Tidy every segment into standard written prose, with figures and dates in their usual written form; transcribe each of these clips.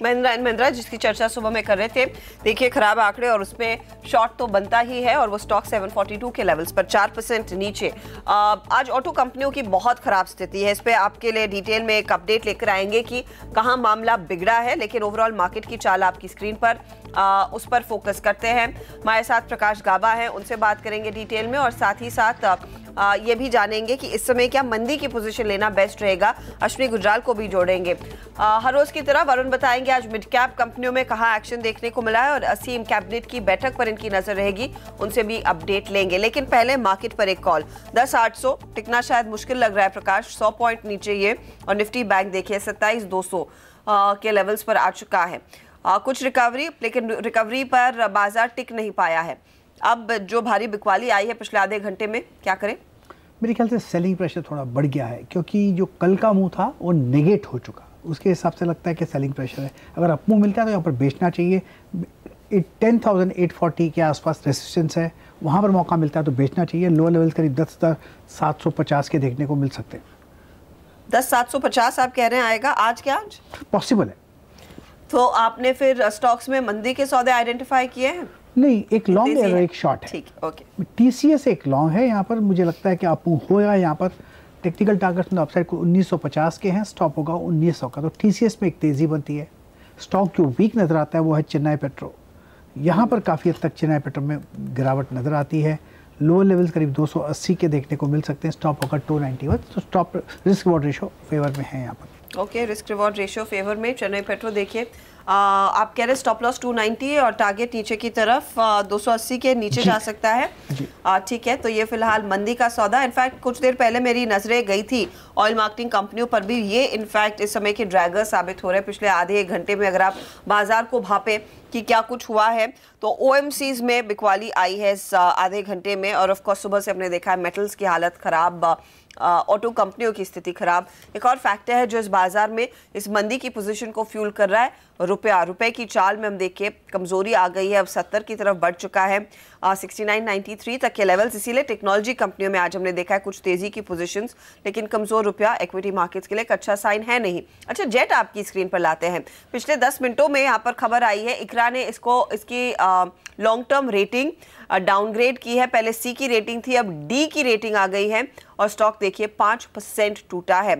Mahindra and Mahindra जिसकी चर्चा सुबह में कर रहे थे, देखिए खराब आंकड़े और उसमें शॉर्ट तो बनता ही है और वो स्टॉक 742 के लेवल्स पर 4% नीचे। आज ऑटो कंपनियों की बहुत खराब स्थिति है। इस पे आपके लिए डिटेल में एक अपडेट लेकर आएंगे कि कहां मामला बिगड़ा है, लेकिन ओवरऑल मार्केट की चाल आपकी स्क्रीन पर उस पर फोकस करते हैं। हमारे साथ प्रकाश गाबा हैं, उनसे बात करेंगे डिटेल में और साथ ही साथ ये भी जानेंगे कि इस समय क्या मंदी की पोजीशन लेना बेस्ट रहेगा। अश्विनी गुजराल को भी जोड़ेंगे। हर रोज की तरह वरुण बताएंगे आज मिड कैप कंपनियों में कहां एक्शन देखने को मिला है और असीम कैबिनेट की बैठक पर इनकी नजर रहेगी, उनसे भी अपडेट लेंगे। लेकिन पहले मार्केट पर एक कॉल। 10,800 टिकना शायद मुश्किल लग रहा है प्रकाश, 100 पॉइंट नीचे ये, और निफ्टी बैंक देखिए 27,200 के लेवल्स पर आ चुका है। कुछ रिकवरी, लेकिन रिकवरी पर बाजार टिक नहीं पाया है। अब जो भारी बिकवाली आई है पिछले आधे घंटे में, क्या करें? मेरे ख्याल से सेलिंग प्रेशर थोड़ा बढ़ गया है, क्योंकि जो कल का मूव था वो नेगेट हो चुका, उसके हिसाब से लगता है कि सेलिंग प्रेशर है। अगर अप मूव मिलता है तो यहाँ पर बेचना चाहिए। 10,840 के आसपास रेसिस्टेंस है, वहाँ पर मौका मिलता है तो बेचना चाहिए। लोअर लेवल करीब 10,750 के देखने को मिल सकते हैं। 10,750 आप कह रहे हैं आएगा आज? क्या आज पॉसिबल है? तो आपने फिर स्टॉक्स में मंदी के सौदे आइडेंटिफाई किए हैं? नहीं, एक लॉन्ग है और एक शॉर्ट है। ठीक, ओके। टीसीएस एक लॉन्ग है, यहाँ पर मुझे लगता है कि अप मूव होगा। यहाँ पर टेक्निकल टारगेट्स में अपसाइड को 1950 के हैं, स्टॉप होगा 1900 का। तो टीसीएस में एक तेजी बनती है। स्टॉक जो वीक नजर आता है वो है चेन्नई पेट्रो। यहाँ पर काफ़ी हद तक चेन्नई पेट्रो में गिरावट नजर आती है। लोअर लेवल्स करीब 280 के देखने को मिल सकते हैं, स्टॉप होगा 291। तो stop risk reward ratio favour में है यहाँ पर। Okay, risk reward ratio favour में चेन्नई पेट्रो। देखिए आप कह रहे स्टॉप लॉस 290 और टारगेट नीचे की तरफ 280 के नीचे जा सकता है। ठीक है, तो ये फिलहाल मंदी का सौदा। इनफैक्ट कुछ देर पहले मेरी नजरें गई थी ऑयल मार्केटिंग कंपनियों पर भी, ये इनफैक्ट इस समय के ड्रैगर साबित हो रहे हैं। पिछले आधे एक घंटे में अगर आप बाजार को भापे कि क्या कुछ हुआ है तो ओएमसीज में बिकवाली आई है इस आधे घंटे में, और ऑफ कोर्स सुबह से हमने देखा है मेटल्स की हालत खराब, ऑटो कंपनियों की स्थिति खराब। एक और फैक्टर है जो इस बाजार में इस मंदी की पोजीशन को फ्यूल कर रहा है, रुपए की चाल में हम देखिए कमजोरी आ गई है, अब 70 की तरफ बढ़ चुका है, 69.93 तक के लेवल्स। इसीलिए टेक्नोलॉजी कंपनियों में आज हमने देखा है कुछ तेजी की पोजीशंस, लेकिन कमजोर रुपया इक्विटी मार्केट्स के लिए एक अच्छा साइन है नहीं। अच्छा, जेट आपकी स्क्रीन पर लाते हैं। पिछले 10 मिनटों में यहाँ पर खबर आई है, इकरा ने इसकी लॉन्ग टर्म रेटिंग डाउनग्रेड की है। पहले सी की रेटिंग थी, अब डी की रेटिंग आ गई है और स्टॉक देखिए 5% टूटा है।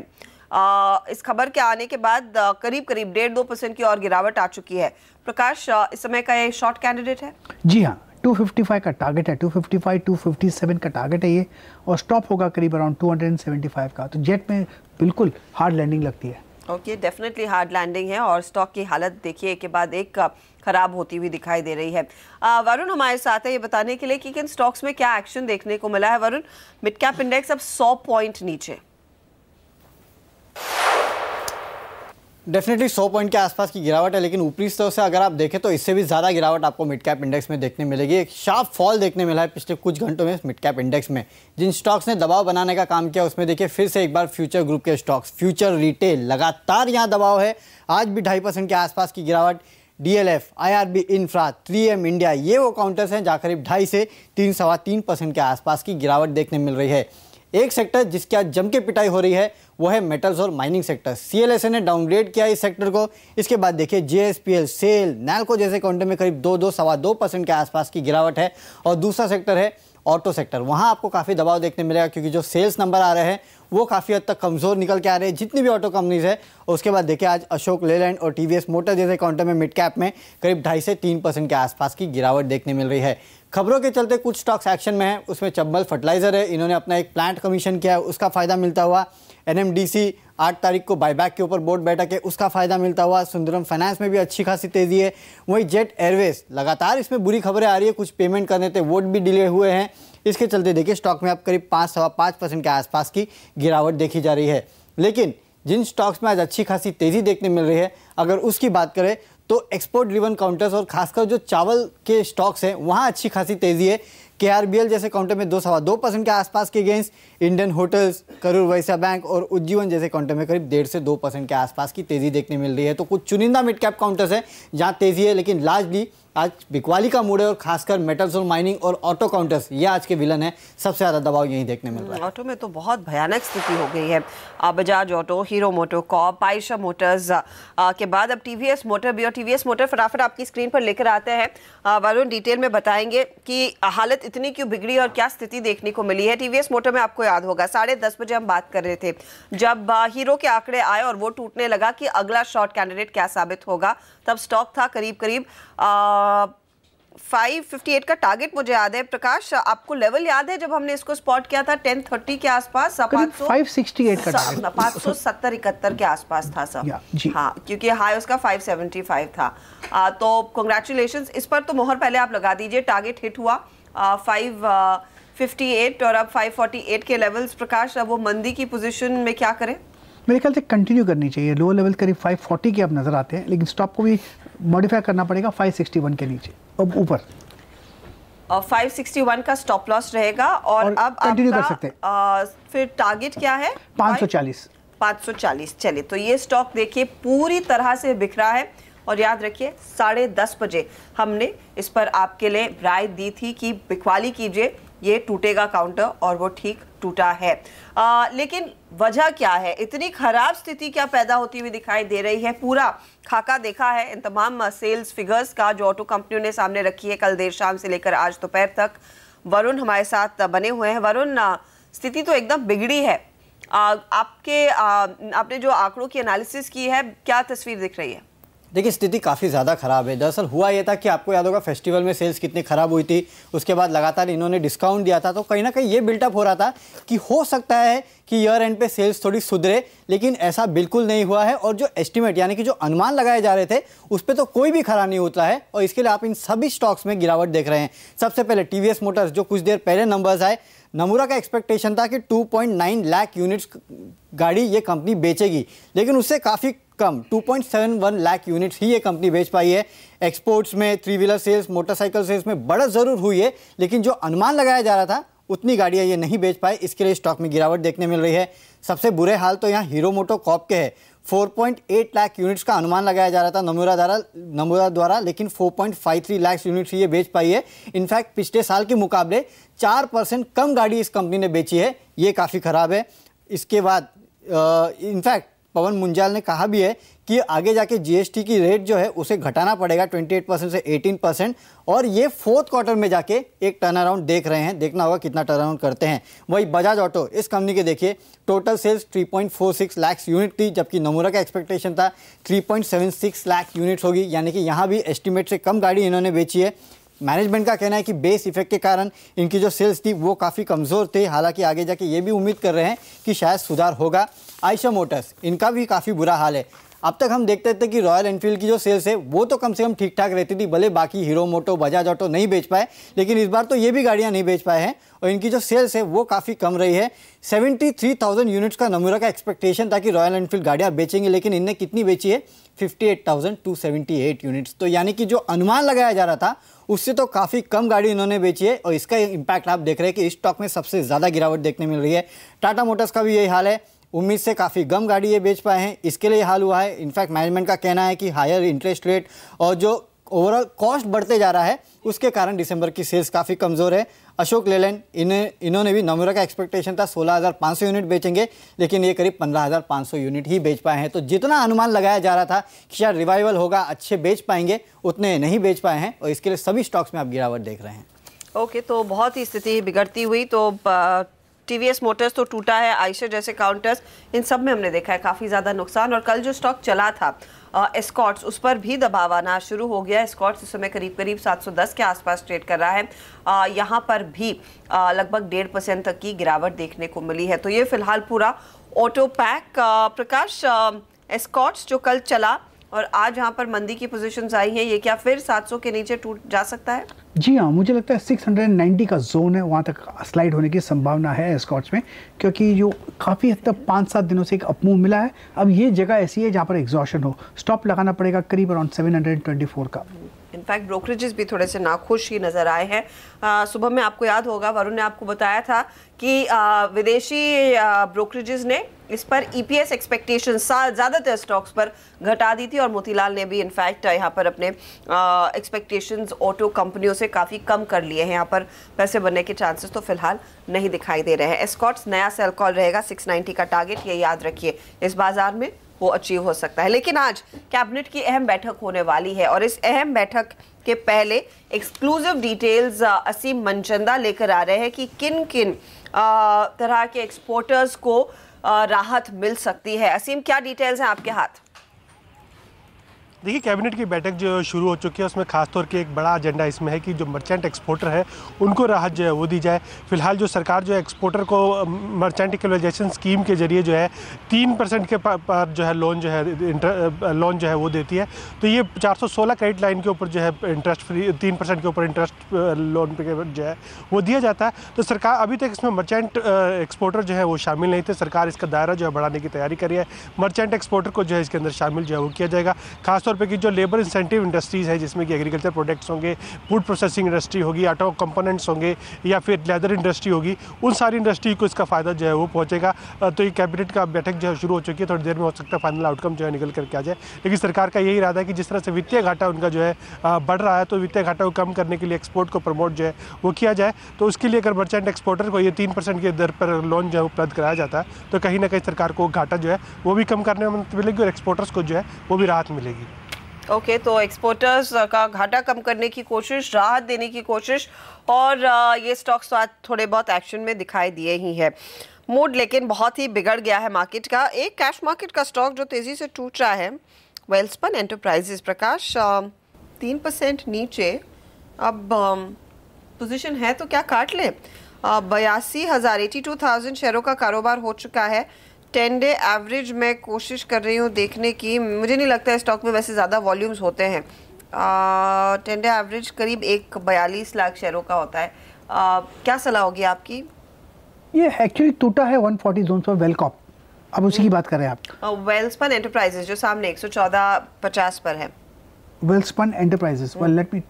इस खबर के आने के बाद करीब 1.5-2% की और गिरावट आ चुकी है। प्रकाश, इस समय का ये शॉर्ट कैंडिडेट है? जी हाँ, 255 का टारगेट है, 255 257 का टारगेट है ये, और स्टॉप होगा करीब अराउंड 275 का। तो जेट में बिल्कुल हार्ड लैंडिंग लगती है। ओके, डेफिनेटली हार्ड लैंडिंग है और स्टॉक की हालत देखिए एक के बाद एक खराब होती हुई दिखाई दे रही है। वरुण हमारे साथ है ये बताने के लिए कि किन स्टॉक्स में क्या एक्शन देखने को मिला है। वरुण, मिड कैप इंडेक्स अब 100 पॉइंट नीचे। डेफिनेटली 100 पॉइंट के आसपास की गिरावट है, लेकिन ऊपरी स्तर से अगर आप देखें तो इससे भी ज़्यादा गिरावट आपको मिड कैप इंडेक्स में देखने मिलेगी। एक शार्प फॉल देखने मिला है पिछले कुछ घंटों में मिड कैप इंडेक्स में। जिन स्टॉक्स ने दबाव बनाने का काम किया उसमें देखिए फिर से एक बार फ्यूचर ग्रुप के स्टॉक्स, फ्यूचर रिटेल लगातार यहाँ दबाव है, आज भी 2.5% के आसपास की गिरावट। DLF, IRB infra, 3M India, ये वो काउंटर्स हैं जहाँ करीब 2.5 से 3-3.25% के आसपास की गिरावट देखने मिल रही है। एक सेक्टर जिसकी आज जम के पिटाई हो रही है वो है मेटल्स और माइनिंग सेक्टर। CLSA ने डाउनग्रेड किया इस सेक्टर को। इसके बाद देखिए JSPL, सेल, नैल्को जैसे काउंटर में करीब 2-2.25% के आसपास की गिरावट है। और दूसरा सेक्टर है ऑटो सेक्टर, वहाँ आपको काफ़ी दबाव देखने मिलेगा क्योंकि जो सेल्स नंबर आ रहे हैं वो काफ़ी हद तक कमज़ोर निकल के आ रहे हैं जितनी भी ऑटो कंपनीज है। उसके बाद देखिए आज अशोक लेलैंड और TVS मोटर जैसे काउंटर में मिड कैप में करीब 2.5 से 3% के आसपास की गिरावट देखने मिल रही है। खबरों के चलते कुछ स्टॉक्स एक्शन में हैं, उसमें चंबल फर्टिलाइजर है, इन्होंने अपना एक प्लांट कमीशन किया है, उसका फ़ायदा मिलता हुआ। NMDC 8 तारीख को बायबैक के ऊपर बोर्ड बैठक है, उसका फ़ायदा मिलता हुआ। सुंदरम फाइनेंस में भी अच्छी खासी तेज़ी है। वहीं जेट एयरवेज, लगातार इसमें बुरी खबरें आ रही है, कुछ पेमेंट करने थे, वोट भी डिले हुए हैं। इसके चलते देखिए स्टॉक में अब करीब 5-5% के आसपास की गिरावट देखी जा रही है। लेकिन जिन स्टॉक्स में आज अच्छी खासी तेज़ी देखने मिल रही है, अगर उसकी बात करें तो एक्सपोर्ट ड्रिवन काउंटर्स और खासकर जो चावल के स्टॉक्स हैं वहाँ अच्छी खासी तेज़ी है। KRBL जैसे काउंटर में 2-2.25% के आसपास के gains, Indian hotels, Karur Vysya bank और उज्जीवन जैसे काउंटर में करीब 1.5 से 2% के आसपास की तेज़ी देखने मिल रही है। तो कुछ चुनिंदा मिड कैप काउंटर्स हैं जहाँ तेज़ी है, लेकिन लार्जली आज बिकवाली का मूड है और खासकर मेटल्स और माइनिंग और ऑटो काउंटर्स ये आज के विलन है, सबसे ज़्यादा दबाव यही देखने मिल रहा है। ऑटो में तो बहुत भयानक स्थिति हो गई है। Bajaj auto, hero MotoCorp, Ayesha Motors के बाद अब टीवीएस मोटर भी, और टीवीएस मोटर फटाफट आपकी स्क्रीन पर लेकर आते हैं। वरुण डिटेल में बताएंगे कि हालत इतनी क्यों बिगड़ी और क्या स्थिति देखने को मिली है। टीवीएस मोटर में आपको याद होगा 10:30 बजे हम बात कर रहे थे जब हीरो के आंकड़े आए और वो टूटने लगा कि अगला शॉर्ट कैंडिडेट क्या साबित होगा। तब स्टॉक था करीब 558 का टारगेट, मुझे याद है। प्रकाश, आपको लेवल याद है जब हमने इसको स्पॉट किया था 1030 के आसपास? 568 का टारगेट, 570-71 के आसपास था सब। जी हाँ, क्योंकि हाई उसका 575 था। तो कांग्रेचुलेशंस, इस पर तो मोहर पहले आप लगा दीजिए। टारगेट हिट हुआ 558 और अब 548 के लेवल्स। प्रकाश, अब वो मंदी की पोजीशन में क्या करें? मेरे ख्याल से कंटिन्यू करनी चाहिए। लो लेवल करीब 540 के अब नजर आते हैं, लेकिन स्टॉप को भी मॉडिफाई करना पड़ेगा 561 के नीचे, अब ऊपर 561 का स्टॉप लॉस रहेगा। और अब कंटिन्यू कर सकते हैं। फिर टारगेट क्या है? 540। चलिए, तो ये स्टॉक देखिए पूरी तरह से बिखरा है। और याद रखिए 10:30 बजे हमने इस पर आपके लिए राय दी थी कि बिकवाली कीजिए, ये टूटेगा काउंटर, और वो ठीक टूटा है। लेकिन वजह क्या है? इतनी खराब स्थिति क्या पैदा होती हुई दिखाई दे रही है? पूरा खाका देखा है इन तमाम सेल्स फिगर्स का जो ऑटो कंपनियों ने सामने रखी है कल देर शाम से लेकर आज दोपहर तक। वरुण हमारे साथ बने हुए हैं। वरुण, स्थिति तो एकदम बिगड़ी है। आपने जो आंकड़ों की एनालिसिस की है, क्या तस्वीर दिख रही है? देखिए, स्थिति काफ़ी ज़्यादा ख़राब है। दरअसल हुआ ये था कि आपको याद होगा फेस्टिवल में सेल्स कितनी ख़राब हुई थी, उसके बाद लगातार इन्होंने डिस्काउंट दिया था, तो कहीं ना कहीं ये बिल्टअप हो रहा था कि हो सकता है कि ईयर एंड पे सेल्स थोड़ी सुधरे, लेकिन ऐसा बिल्कुल नहीं हुआ है। और जो एस्टिमेट यानी कि जो अनुमान लगाए जा रहे थे उस पर तो कोई भी खरा नहीं होता है, और इसके लिए आप इन सभी स्टॉक्स में गिरावट देख रहे हैं। सबसे पहले टीवीएस मोटर्स, जो कुछ देर पहले नंबर्स आए, नमूरा का एक्सपेक्टेशन था कि 2.9 लाख यूनिट्स गाड़ी ये कंपनी बेचेगी, लेकिन उससे काफ़ी कम 2.71 लाख यूनिट्स ही ये कंपनी बेच पाई है। एक्सपोर्ट्स में, 3 व्हीलर सेल्स, मोटरसाइकिल सेल्स में बढ़त ज़रूर हुई है, लेकिन जो अनुमान लगाया जा रहा था उतनी गाड़ियाँ ये नहीं बेच पाए, इसके लिए स्टॉक में गिरावट देखने मिल रही है। सबसे बुरे हाल तो यहाँ हीरो मोटोकॉर्प के है। 4.8 लाख यूनिट्स का अनुमान लगाया जा रहा था नमूरा द्वारा, लेकिन 4.53 लाख यूनिट्स ये बेच पाई है। इनफैक्ट पिछले साल के मुकाबले 4% कम गाड़ी इस कंपनी ने बेची है, ये काफ़ी ख़राब है। इसके बाद इनफैक्ट पवन मुंजाल ने कहा भी है कि आगे जाके जीएसटी की रेट जो है उसे घटाना पड़ेगा 28% से 18%, और ये 4th क्वार्टर में जाके एक टर्न अराउंड देख रहे हैं। देखना होगा कितना टर्न अराउंड करते हैं। वही बजाज ऑटो, इस कंपनी के देखिए टोटल सेल्स 3.46 लाख यूनिट थी, जबकि नमूरा का एक्सपेक्टेशन था 3.76 लाख यूनिट्स होगी, यानी कि यहाँ भी एस्टिमेट से कम गाड़ी इन्होंने बेची है। मैनेजमेंट का कहना है कि बेस इफेक्ट के कारण इनकी जो सेल्स थी वो काफ़ी कमज़ोर थे, हालांकि आगे जाके ये भी उम्मीद कर रहे हैं कि शायद सुधार होगा। आयशा मोटर्स, इनका भी काफ़ी बुरा हाल है। अब तक हम देखते थे कि रॉयल एनफील्ड की जो सेल्स है वो तो कम से कम ठीक ठाक रहती थी, भले बाकी हीरो मोटो, बजाज ऑटो नहीं बेच पाए, लेकिन इस बार तो ये भी गाड़ियाँ नहीं बेच पाए हैं और इनकी जो सेल्स है वो काफ़ी कम रही है। 73,000 यूनिट्स का नमूरा का एक्सपेक्टेशन था कि रॉयल एनफील्ड गाड़ियाँ बेचेंगे, लेकिन इनने कितनी बेची है? 58,278 यूनिट्स। तो यानी कि जो अनुमान लगाया जा रहा था उससे तो काफ़ी कम गाड़ी इन्होंने बेची है, और इसका इम्पैक्ट आप देख रहे हैं कि इस स्टॉक में सबसे ज़्यादा गिरावट देखने मिल रही है। टाटा मोटर्स का भी यही हाल है, उम्मीद से काफ़ी कम गाड़ी ये बेच पाए हैं, इसके लिए हाल हुआ है। इनफैक्ट मैनेजमेंट का कहना है कि हायर इंटरेस्ट रेट और जो ओवरऑल कॉस्ट बढ़ते जा रहा है उसके कारण दिसंबर की सेल्स काफ़ी कमज़ोर है। अशोक लेलैंड, इन्होंने भी नमूरा का एक्सपेक्टेशन था 16,500 यूनिट बेचेंगे, लेकिन ये करीब 15,500 यूनिट ही बेच पाए हैं। तो जितना अनुमान लगाया जा रहा था कि शायद रिवाइवल होगा, अच्छे बेच पाएंगे, उतने नहीं बेच पाए हैं, और इसके लिए सभी स्टॉक्स में आप गिरावट देख रहे हैं। ओके, तो बहुत ही स्थिति बिगड़ती हुई। तो टीवीएस मोटर्स तो टूटा है, आयशर जैसे काउंटर्स, इन सब में हमने देखा है काफ़ी ज़्यादा नुकसान। और कल जो स्टॉक चला था एस्कॉर्ट्स, उस पर भी दबाव आना शुरू हो गया। एस्कॉर्ट्स इस समय करीब 710 के आसपास ट्रेड कर रहा है। यहाँ पर भी लगभग 1.5% तक की गिरावट देखने को मिली है। तो ये फिलहाल पूरा ऑटो पैक। प्रकाश, एस्कॉर्ट्स जो कल चला और आज यहाँ पर मंदी की पोजीशंस आई हैं, ये क्या फिर 700 के नीचे टूट जा सकता है? जी हाँ, मुझे लगता है 690 का जोन है, वहाँ तक स्लाइड होने की संभावना है एस्कॉर्ट्स में, क्योंकि जो काफ़ी हद तक 5-7 दिनों से एक अपमूव मिला है। अब ये जगह ऐसी है जहाँ पर एग्जॉशन हो, स्टॉप लगाना पड़ेगा करीब अराउंड 724 का। इनफैक्ट ब्रोकरेजेस भी थोड़े से नाखुश ही नजर आए हैं। सुबह में आपको याद होगा वरुण ने आपको बताया था कि विदेशी ब्रोकरेजेस ने इस पर ईपीएस एक्सपेक्टेशंस ज़्यादातर स्टॉक्स पर घटा दी थी और मोतीलाल ने भी इनफैक्ट यहाँ पर अपने एक्सपेक्टेशंस ऑटो कंपनियों से काफ़ी कम कर लिए हैं। यहाँ पर पैसे बनने के चांसेस तो फिलहाल नहीं दिखाई दे रहे हैं। एस्कॉर्ट्स नया सेल कॉल रहेगा 690 का टारगेट, ये याद रखिए, इस बाजार में वो अचीव हो सकता है। लेकिन आज कैबिनेट की अहम बैठक होने वाली है और इस अहम बैठक के पहले एक्सक्लूसिव डिटेल्स असीम मनचंदा लेकर आ रहे हैं कि किन किन तरह के एक्सपोर्टर्स को राहत मिल सकती है। असीम, क्या डिटेल्स हैं आपके हाथ? देखिए, कैबिनेट की बैठक जो शुरू हो चुकी है उसमें खासतौर के एक बड़ा एजेंडा इसमें है कि जो मर्चेंट एक्सपोर्टर है उनको राहत जो है वो दी जाए। फिलहाल जो सरकार जो है एक्सपोर्टर को मर्चेंट इक्वलाइजेशन स्कीम के जरिए जो है 3% के पर जो है लोन जो है वो देती है। तो ये 416 क्रेडिट लाइन के ऊपर जो है इंटरेस्ट फ्री 3% के ऊपर इंटरेस्ट लोन पे जो है वो दिया जाता है। तो सरकार अभी तक इसमें मर्चेंट एक्सपोर्टर जो है वो शामिल नहीं थे। सरकार इसका दायरा जो है बढ़ाने की तैयारी कर रही है। मर्चेंट एक्सपोर्टर को जो है इसके अंदर शामिल जो है वो किया जाएगा। खास तौर पे कि जो लेबर इंसेंटिव इंडस्ट्रीज़ है जिसमें कि एग्रीकल्चर प्रोडक्ट्स होंगे, फूड प्रोसेसिंग इंडस्ट्री होगी, ऑटो कंपोनेंट्स होंगे या फिर लेदर इंडस्ट्री होगी, उन सारी इंडस्ट्री को इसका फ़ायदा जो है वो पहुंचेगा। तो ये कैबिनेट का बैठक जो है शुरू हो चुकी है, थोड़ी देर में हो सकता है फाइनल आउटकम जो है निकल करके आ जाए। लेकिन सरकार का यही इरादा है कि जिस तरह से वित्तीय घाटा उनका जो है बढ़ रहा है, तो वित्तीय घाटा को कम करने के लिए एक्सपोर्ट को प्रमोट जो है वो किया जाए। तो उसके लिए अगर मर्चेंट एक्सपोर्टर को ये 3% की दर पर लोन जो है उपलब्ध कराया जाता है तो कहीं ना कहीं सरकार को घाटा जो है वो भी कम करने में मदद मिलेगी और एक्सपोर्टर्स को जो है वो भी राहत मिलेगी। ओके, तो एक्सपोर्टर्स का घाटा कम करने की कोशिश, राहत देने की कोशिश, और ये स्टॉक्स तो आज थोड़े बहुत एक्शन में दिखाई दिए ही है। मूड लेकिन बहुत ही बिगड़ गया है मार्केट का। एक कैश मार्केट का स्टॉक जो तेजी से टूट रहा है, वेल्सपन एंटरप्राइजेस, प्रकाश 3% नीचे। अब पोजीशन है तो क्या काट ले? 82,000 शेयरों का कारोबार हो चुका है। 10 डे एवरेज मैं कोशिश कर रही हूँ देखने की, मुझे नहीं लगता है स्टॉक में वैसे ज़्यादा वॉल्यूम्स होते हैं। 10 डे एवरेज करीब 42 लाख शेयरों का होता है। क्या सलाह होगी आपकी? ये एक्चुअली टूटा है 140 जोन पर वेलकॉप, अब उसी की बात कर रहे हैं आप। वेल्सपन एंटरप्राइजेस जो सामने 114.50 पर है। Welspun enterprises, well let me,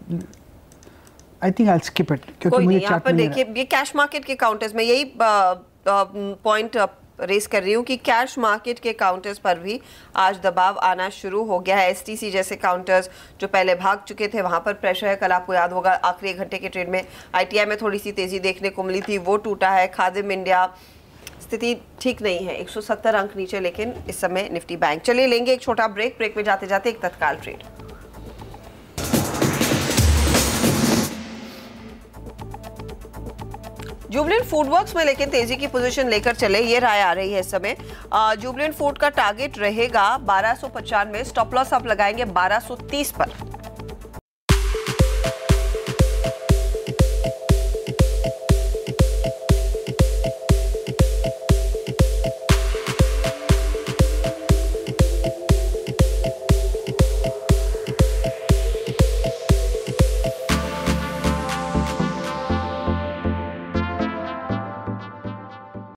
I think I will skip it क्योंकि मुझे यहाँ पर देखिए ये कैश मार्केट के काउंटर्स में यही पॉइंट रेस कर रही हूँ कि कैश मार्केट के काउंटर्स पर भी आज दबाव आना शुरू हो गया है। एसटीसी जैसे काउंटर्स जो पहले भाग चुके थे वहां पर प्रेशर है। कल आपको याद होगा आखिरी 1 घंटे के ट्रेड में आईटीआई में थोड़ी सी तेजी देखने को मिली थी, वो टूटा है। खादिम इंडिया स्थिति ठीक नहीं है, 170 अंक नीचे लेकिन इस समय निफ्टी बैंक। चलिए लेंगे एक छोटा ब्रेक में जाते जाते एक तत्काल ट्रेड। जुबलेंट फूडवर्क्स में लेकिन तेजी की पोजीशन लेकर चले, ये राय आ रही है इस समय। जुबलेंट फूड का टारगेट रहेगा 1295, स्टॉप लॉस आप लगाएंगे 1230 पर।